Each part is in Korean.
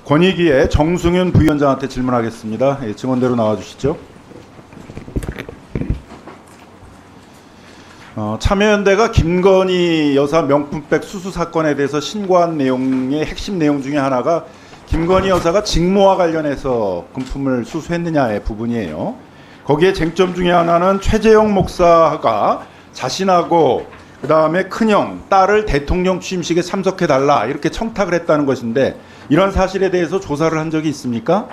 권익위의 정승윤 부위원장한테 질문하겠습니다. 예, 증언대로 나와주시죠. 참여연대가 김건희 여사 명품백 수수 사건에 대해서 신고한 내용의 핵심 내용 중에 하나가 김건희 여사가 직무와 관련해서 금품을 수수했느냐의 부분이에요. 거기에 쟁점 중에 하나는 최재형 목사가 자신하고 그 다음에 큰형, 딸을 대통령 취임식에 참석해달라 이렇게 청탁을 했다는 것인데 이런 사실에 대해서 조사를 한 적이 있습니까?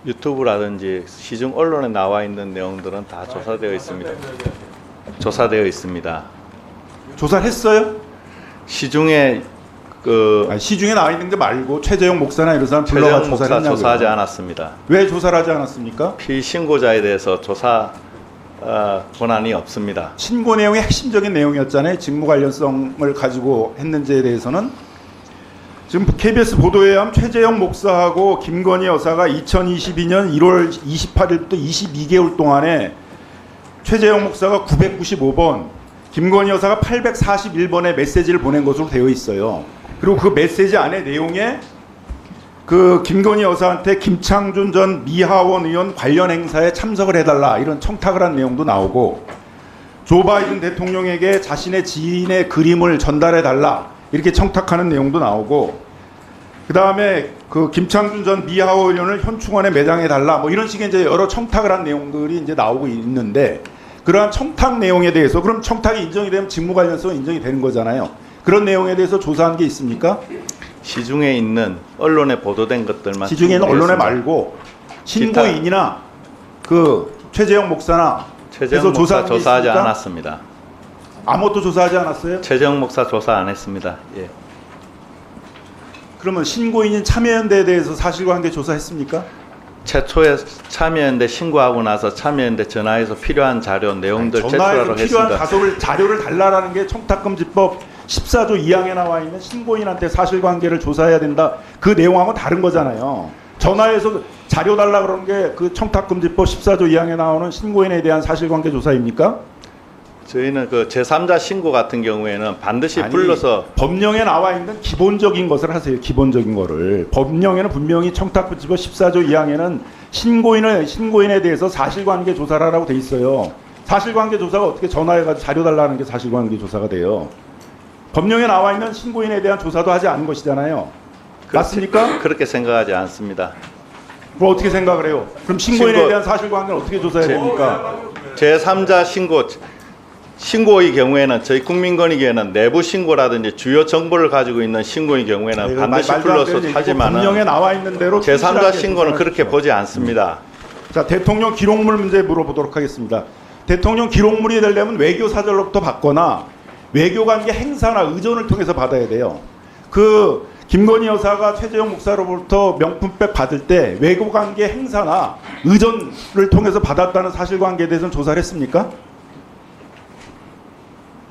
유튜브라든지 시중 언론에 나와 있는 내용들은 다 조사되어 있습니다. 조사되어 있습니다. 조사를 했어요? 시중에 시중에 나와 있는 게 말고 최재형 목사나 이런 사람 불러가 최재형 조사를 목사 했냐고요. 조사하지 않았습니다. 왜 조사를 하지 않았습니까? 피신고자에 대해서 조사 권한이 없습니다. 신고 내용의 핵심적인 내용이었잖아요. 직무 관련성을 가지고 했는지에 대해서는 지금 KBS 보도에 의하면 최재형 목사하고 김건희 여사가 2022년 1월 28일부터 22개월 동안에 최재형 목사가 995번, 김건희 여사가 841번의 메시지를 보낸 것으로 되어 있어요. 그리고 그 메시지 안에 내용에 그 김건희 여사한테 김창준 전 미하원 의원 관련 행사에 참석을 해달라 이런 청탁을 한 내용도 나오고, 조 바이든 대통령에게 자신의 지인의 그림을 전달해달라 이렇게 청탁하는 내용도 나오고, 그 다음에 그 김창준 전 미하원 의원을 현충원에 매장해달라 뭐 이런 식의 이제 여러 청탁을 한 내용들이 이제 나오고 있는데, 그러한 청탁 내용에 대해서 그럼 청탁이 인정이 되면 직무 관련성은 인정이 되는 거잖아요. 그런 내용에 대해서 조사한 게 있습니까? 시중에 있는 언론에 보도된 것들만 시중에 있는 언론에 말고 신고인이나 그 최재형 목사나 최재형 목사 조사하지 않았습니다. 아무것도 조사하지 않았어요? 최재형 목사 조사 안 했습니다. 예. 그러면 신고인인 참여연대에 대해서 사실관계 조사했습니까? 최초에 참여연대 신고하고 나서 참여연대 전화해서 필요한 자료 내용들 제출하라고 필요한 했습니다. 자료를 달라라는 게 청탁금지법 14조 2항에 나와 있는 신고인한테 사실관계를 조사해야 된다. 그 내용하고 다른 거잖아요. 전화해서 자료 달라 그러는 게 그 청탁금지법 14조 2항에 나오는 신고인에 대한 사실관계 조사입니까? 저희는 그 제3자 신고 같은 경우에는 반드시 불러서 법령에 나와 있는 기본적인 것을 하세요. 기본적인 거를. 법령에는 분명히 청탁금지법 14조 2항에는 신고인에 대해서 사실관계 조사를 하라고 돼 있어요. 사실관계 조사가 어떻게 전화해가지고 자료 달라는 게 사실관계 조사가 돼요. 법령에 나와 있는 신고인에 대한 조사도 하지 않은 것이잖아요. 맞습니까? 그렇게 생각하지 않습니다. 뭐 어떻게 생각을 해요? 그럼 신고인에 대한 사실관계는 어떻게 조사해야 됩니까? 제3자 신고의 경우에는 저희 국민권익위에는 내부 신고라든지 주요 정보를 가지고 있는 신고의 경우에는 반드시 불러서 하지만은 법령에 나와 있는 대로 제3자 신고는 그렇게 보지 않습니다. 자, 대통령 기록물 문제 물어보도록 하겠습니다. 대통령 기록물이 되려면 외교사절로부터 받거나 외교관계 행사나 의전을 통해서 받아야 돼요. 그 김건희 여사가 최재형 목사로부터 명품백 받을 때 외교관계 행사나 의전을 통해서 받았다는 사실관계에 대해서는 조사를 했습니까?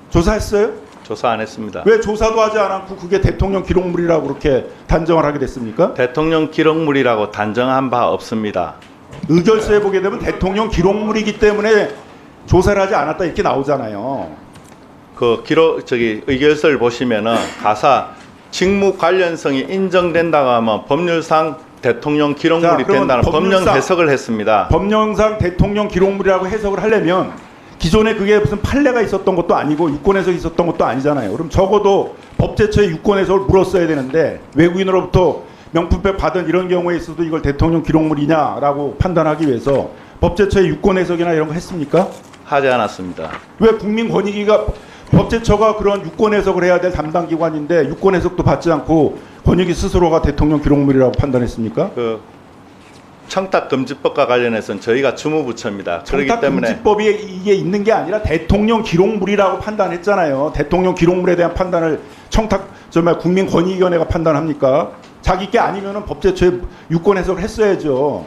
조사했어요? 조사 안 했습니다. 왜 조사도 하지 않았고 그게 대통령 기록물이라고 그렇게 단정을 하게 됐습니까? 대통령 기록물이라고 단정한 바 없습니다. 의결서에 보게 되면 대통령 기록물이기 때문에 조사를 하지 않았다 이렇게 나오잖아요. 그 의결서를 보시면은 가사 직무 관련성이 인정된다고 하면 법률상 대통령 기록물이 된다는 법령 해석을 했습니다. 법령상 대통령 기록물이라고 해석을 하려면 기존에 그게 무슨 판례가 있었던 것도 아니고 유권 해석이 있었던 것도 아니잖아요. 그럼 적어도 법제처에 유권 해석을 물었어야 되는데 외국인으로부터 명품백 받은 이런 경우에 있어도 이걸 대통령 기록물이냐라고 판단하기 위해서 법제처에 유권 해석이나 이런 거 했습니까? 하지 않았습니다. 왜 국민권익위가 법제처가 그런 유권 해석을 해야 될 담당 기관인데 유권 해석도 받지 않고 권익위 스스로가 대통령 기록물이라고 판단했습니까? 그 청탁금지법과 관련해서는 저희가 주무부처입니다. 그렇기 때문에 청탁금지법이 이게 있는 게 아니라 대통령 기록물이라고 판단했잖아요. 대통령 기록물에 대한 판단을 국민권익위원회가 판단합니까? 자기 게 아니면은 법제처에 유권 해석을 했어야죠.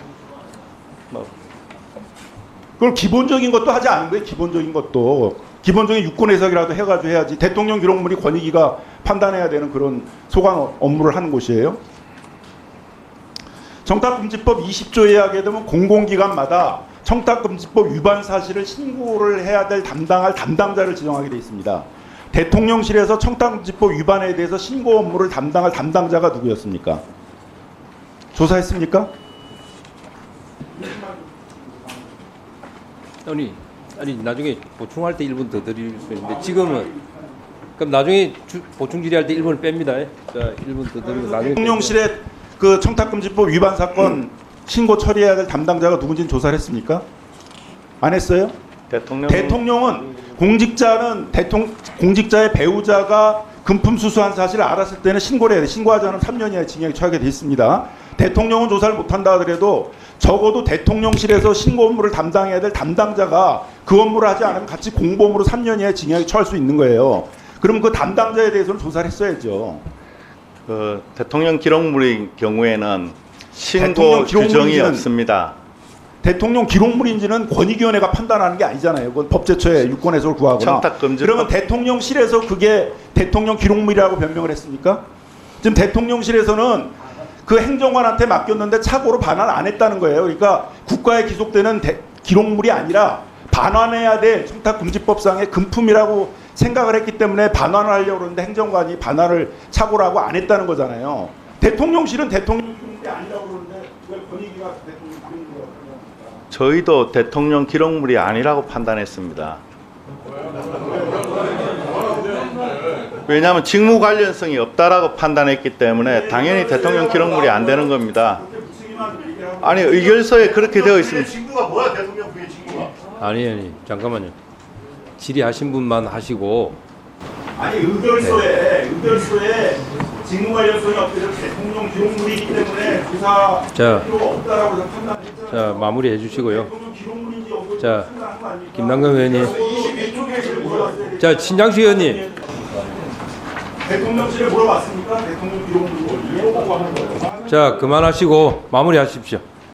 그걸 기본적인 것도 하지 않은 거예요. 기본적인 유권 해석이라도 해가지고 해야지. 대통령 기록물이 권익위가 판단해야 되는 그런 소관 업무를 하는 곳이에요. 청탁금지법 20조에 하게 되면 공공기관마다 청탁금지법 위반 사실을 신고를 해야 될 담당할 담당자를 지정하게 돼 있습니다. 대통령실에서 청탁금지법 위반에 대해서 신고 업무를 담당할 담당자가 누구였습니까? 조사했습니까? 아니 나중에 보충할 때 1분 더 드릴 수 있는데 지금은 그럼 나중에 보충 질의할 때 1분을 뺍니다. 자 1분 더 드리고 나중에 대통령실에 그 청탁금지법 위반 사건 신고 처리해야 될 담당자가 누군지는 조사를 했습니까? 안 했어요? 대통령은 공직자의 배우자가 금품 수수한 사실을 알았을 때는 신고를 해야 돼. 신고하지 않으면 3년 이하의 징역에 처하게 돼 있습니다. 대통령은 조사를 못한다 하더라도 적어도 대통령실에서 신고 업무를 담당해야 될 담당자가 그 업무를 하지 않으면 같이 공범으로 3년 이하의 징역에 처할 수 있는 거예요. 그럼 그 담당자에 대해서는 조사를 했어야죠. 그 대통령 기록물의 경우에는 신고 대통령 규정이 기록물인지는- 없습니다. 대통령 기록물인지는 권익위원회가 판단하는 게 아니잖아요. 그건 법제처에 유권 해석을 구하거나. 청탁금지법- 그러면 대통령실에서 그게 대통령 기록물이라고 변명을 했습니까? 지금 대통령실에서는 그 행정관한테 맡겼는데 착오로 반환 안 했다는 거예요. 그러니까 국가에 기속되는 기록물이 아니라 반환해야 될 청탁금지법상의 금품이라고 생각을 했기 때문에 반환을 하려고 그러는데 행정관이 반환을 착오로 하고 안 했다는 거잖아요. 대통령실은 대통령 기록물이 아니라고 그러는데 왜 권익위가 대통령 기록물이라고 생각합니까? 저희도 대통령 기록물이 아니라고 판단했습니다. 왜냐하면 직무 관련성이 없다라고 판단했기 때문에 당연히 대통령 기록물이 안 되는 겁니다. 아니 의결서에 그렇게 되어 있습니다. 직무가 뭐야 대통령 부의 직무가? 아니 잠깐만요. 질의하신 분만 하시고 아니 의결서에 직무 관련성이 없대서 대통령 기록물이기 때문에 조사 자. 필요가 없다라고 판단했잖아요. 자 마무리해 주시고요. 대통령 기록물인지 없는지 자 판단한 거 아닙니까? 김남경 의원님, 22쪽에 물어봤어요. 자 신장식 의원님, 대통령실에 물어봤습니까? 대통령 기록물이고 이거 보고 하는 거예요. 자 그만하시고 마무리하십시오.